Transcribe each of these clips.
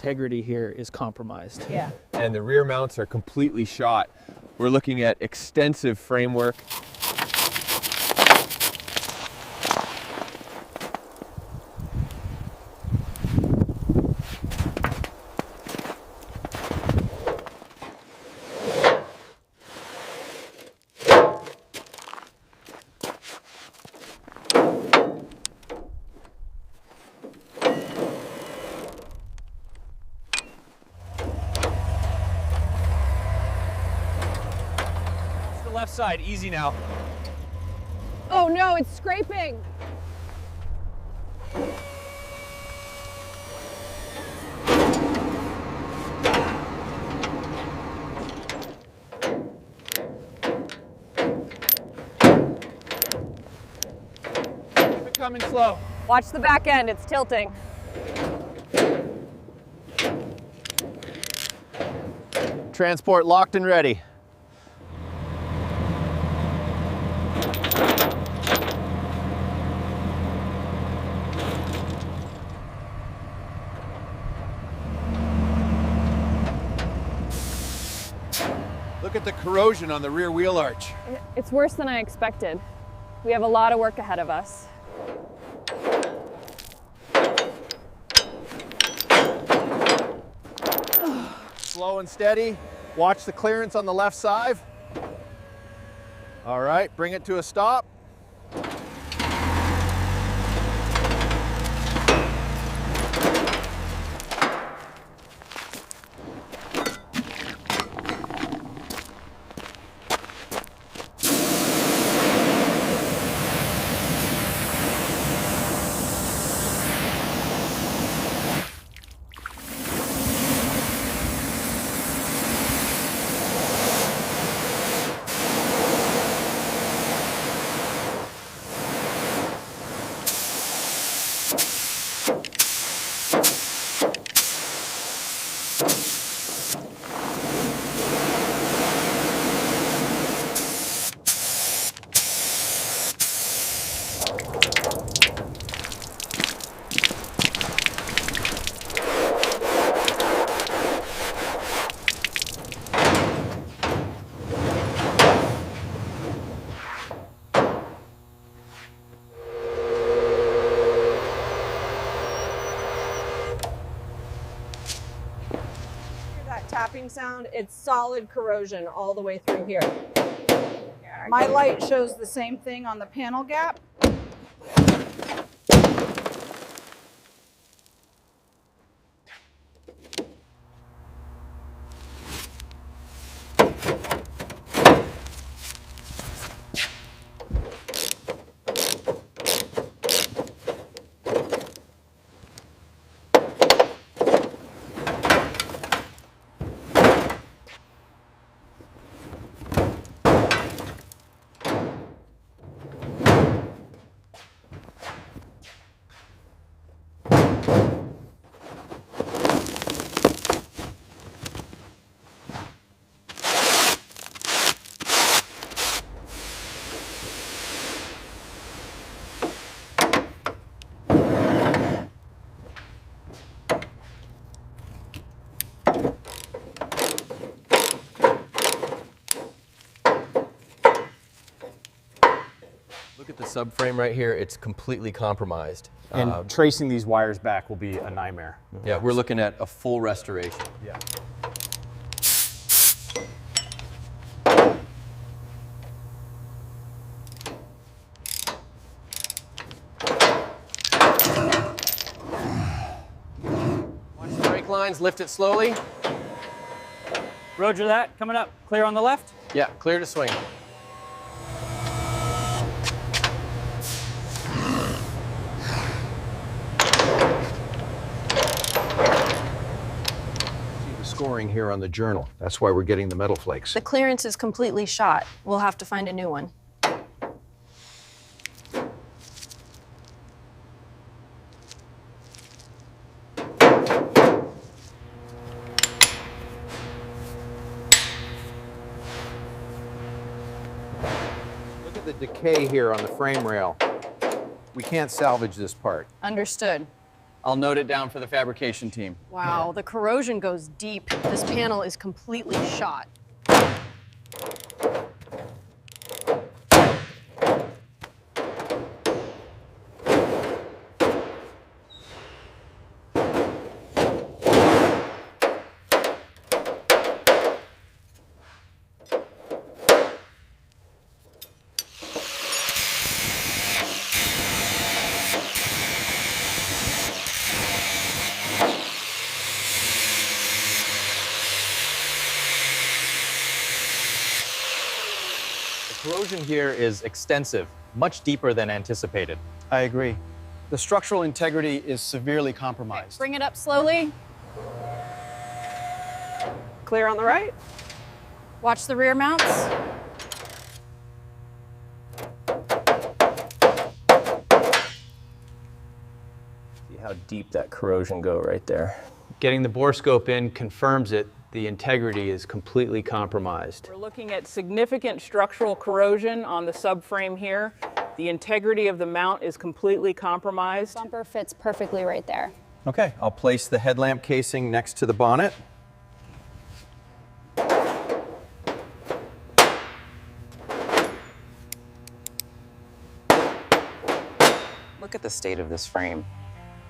integrity here is compromised. Yeah. And the rear mounts are completely shot. We're looking at extensive framework. Left side, easy now. Oh no, it's scraping. Keep it coming slow. Watch the back end, it's tilting. Transport locked and ready. Look at the corrosion on the rear wheel arch. It's worse than I expected. We have a lot of work ahead of us. Slow and steady. Watch the clearance on the left side. All right, bring it to a stop. Tapping sound, it's solid corrosion all the way through here. My light shows the same thing on the panel gap. Look at the subframe right here. It's completely compromised. And tracing these wires back will be a nightmare. Yeah, we're looking at a full restoration. Yeah. Watch the brake lines, lift it slowly. Roger that, coming up. Clear on the left. Yeah, clear to swing. Scoring here on the journal. That's why we're getting the metal flakes. The clearance is completely shot. We'll have to find a new one. Look at the decay here on the frame rail. We can't salvage this part. Understood. I'll note it down for the fabrication team. Wow, the corrosion goes deep. This panel is completely shot. Corrosion here is extensive, much deeper than anticipated. I agree. The structural integrity is severely compromised. Bring it up slowly. Clear on the right. Watch the rear mounts. See how deep that corrosion go right there. Getting the bore scope in confirms it. The integrity is completely compromised. We're looking at significant structural corrosion on the subframe here. The integrity of the mount is completely compromised. Bumper fits perfectly right there. Okay, I'll place the headlamp casing next to the bonnet. Look at the state of this frame.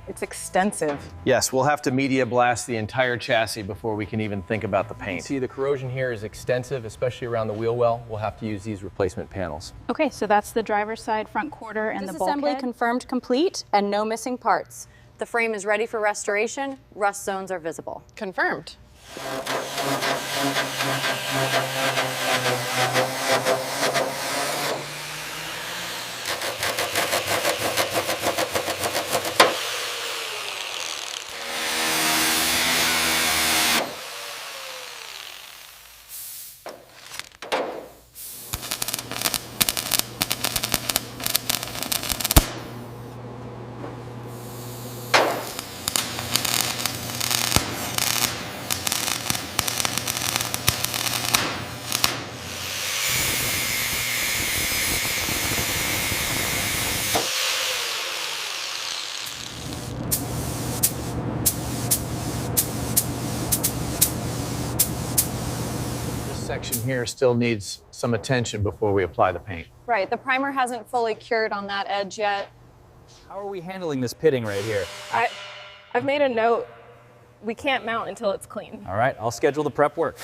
It's extensive. Yes, we'll have to media blast the entire chassis before we can even think about the paint. See, the corrosion here is extensive, especially around the wheel well. We'll have to use these replacement panels. Okay, so that's the driver's side front quarter and the bulkhead. Disassembly confirmed complete and no missing parts. The frame is ready for restoration. Rust zones are visible. Confirmed. Section here still needs some attention before we apply the paint. Right, the primer hasn't fully cured on that edge yet. How are we handling this pitting right here? I've made a note. We can't mount until it's clean. All right, I'll schedule the prep work.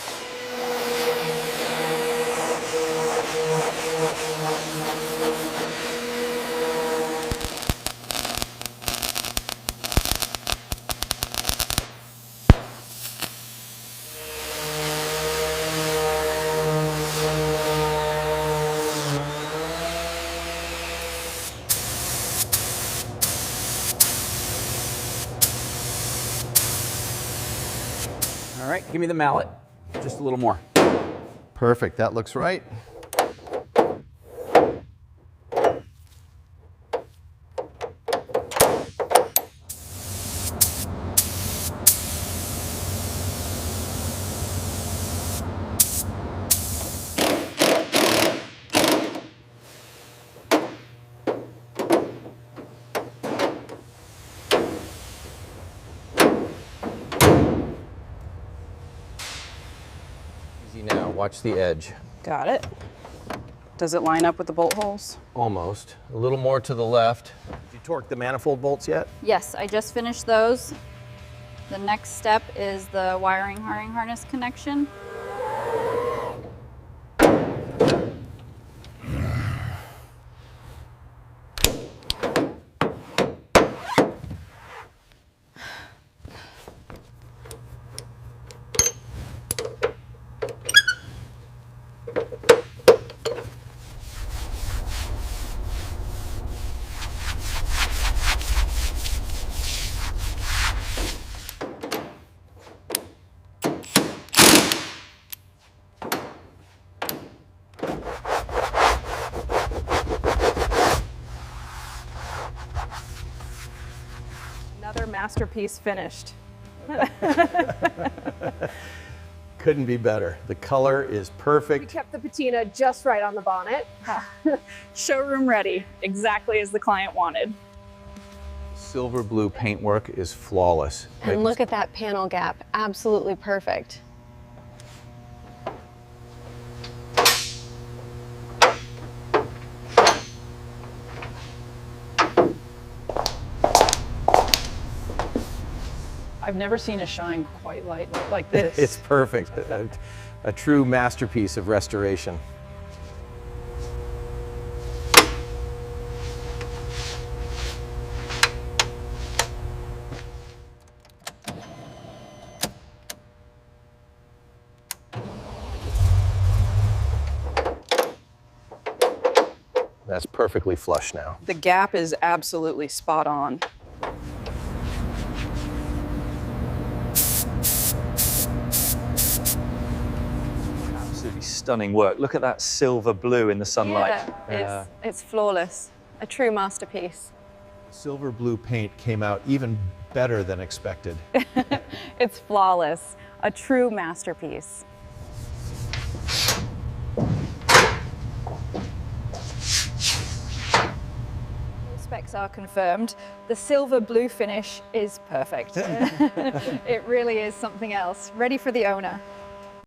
All right, give me the mallet. Just a little more. Perfect, that looks right. Now, watch the edge. Got it. Does it line up with the bolt holes? Almost. A little more to the left. Did you torque the manifold bolts yet? Yes, I just finished those. The next step is the wiring harness connection. Another masterpiece finished. Couldn't be better. The color is We perfect. kept the patina just right on the bonnet. Showroom ready, exactly as the client wanted. silver blue paintwork is flawless. And look at that panel gap, absolutely perfect. I've never seen a shine quite like this. It's perfect. A true masterpiece of restoration. That's perfectly flush now. The gap is absolutely spot on. Absolutely stunning work. Look at that silver blue in the sunlight. Yeah, it's flawless. A true masterpiece. Silver blue paint came out even better than expected. It's flawless. A true masterpiece. Specs are confirmed. The silver blue finish is perfect. It really is something else. Ready for the owner.